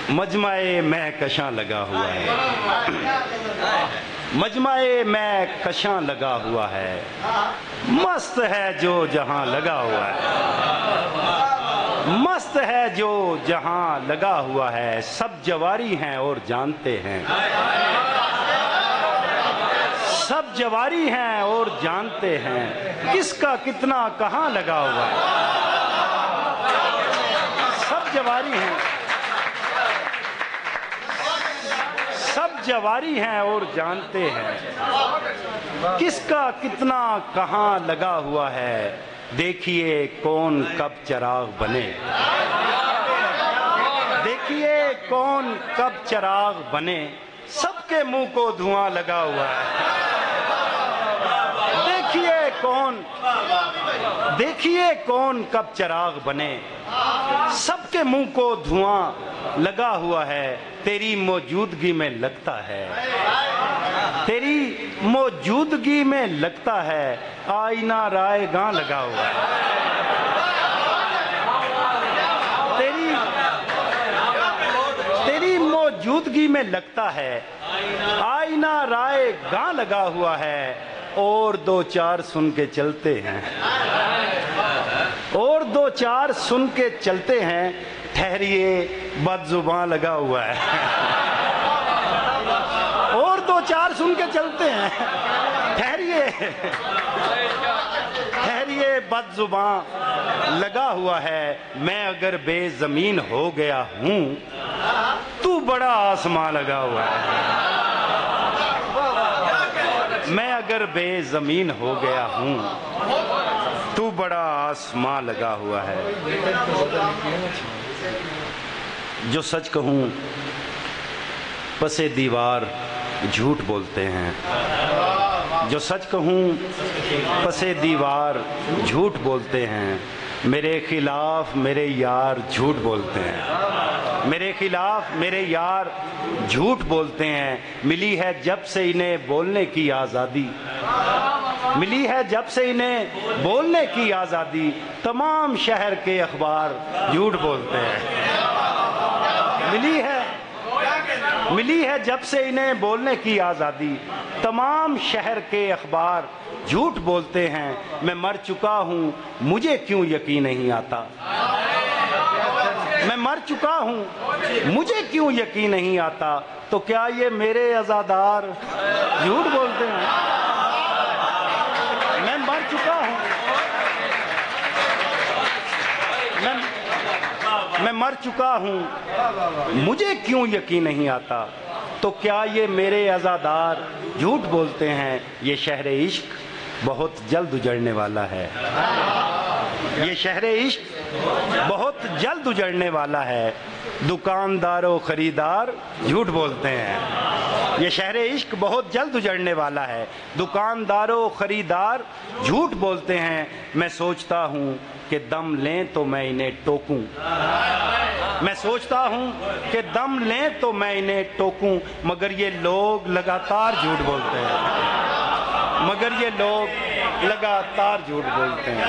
مجمع میں کشاں لگا ہوا ہے، مجمع میں کشاں لگا ہوا ہے، مست ہے جو جہاں لگا ہوا ہے، مست ہے جو جہاں لگا ہوا ہے، سب جواری ہیں اور جانتے ہیں، سب جواری ہیں اور جانتے ہیں، کس کا کتنا کہاں لگا ہوا ہے، سب جواری ہیں، سب جواری ہیں اور جانتے ہیں، کس کا کتنا کہاں لگا ہوا ہے، دیکھیے کون کب چراغ بنے، دیکھیے کون کب چراغ بنے، سب کے منہ کو دھواں لگا ہوا ہے، دیکھیے کون کب چراغ بنے، سب کے منہ کو دھواں لگا ہوا ہے، تیری موجودگی میں لگتا ہے، تیری موجودگی میں لگتا ہے، آئینہ رائے گاں لگا ہوا ہے، تیری موجودگی میں لگتا ہے، آئینہ رائے گاں لگا ہوا ہے، اور دو چار سن کے چلتے ہیں، اور دو چار سن کے چلتے ہیں، ٹھہریے بد زباں لگا ہوا ہے، اور دو چار سن کے چلتے ہیں، ٹھہریے بد زباں لگا ہوا ہے، میں اگر بے زمین ہو گیا ہوں تو بڑا آسمان لگا ہوا ہے، میں اگر بے زمین ہو گیا ہوں تو بڑا آسمان لگا ہوا ہے، جو سچ کہوں پس دیوار جھوٹ بولتے ہیں، جو سچ کہوں پس دیوار جھوٹ بولتے ہیں، میرے خلاف میرے یار جھوٹ بولتے ہیں، میرے خلاف میرے یار جھوٹ بولتے ہیں، ملی ہے جب سے انہیں بولنے کی آزادی، ملی ہے جب سے انہیں بولنے کی آزادی، تمام شہر کے اخبار جھوٹ بولتے ہیں، ملی ہے جب سے انہیں بولنے کی آزادی، تمام شہر کے اخبار جھوٹ بولتے ہیں، میں مر چکا ہوں مجھے کیوں یقین نہیں آتا، میں مر چکا ہوں مجھے کیوں یقین نہیں آتا، تو کیا یہ میرے عزادار جھوٹ بولتے ہیں، میں مر چکا ہوں، میں مر چکا ہوں مجھے کیوں یقین نہیں آتا، تو کیا یہ میرے عزادار جھوٹ بولتے ہیں، یہ شہر عشق بہت جلد اجڑنے والا ہے، یہ شہر عشق بہت جلد اجڑنے والا ہے، دکاندار و خریدار جھوٹ بولتے ہیں، یہ شہر عشق بہت جلد اجڑنے والا ہے، دکاندار و خریدار جھوٹ بولتے ہیں، میں سوچتا ہوں کہ دم لیں تو میں انہیں ٹوکوں، میں سوچتا ہوں کہ دم لیں تو میں انہیں ٹوکوں، مگر یہ لوگ لگاتار جھوٹ بولتے ہیں، مگر یہ لوگ لگاتار جھوٹ بولتے ہیں۔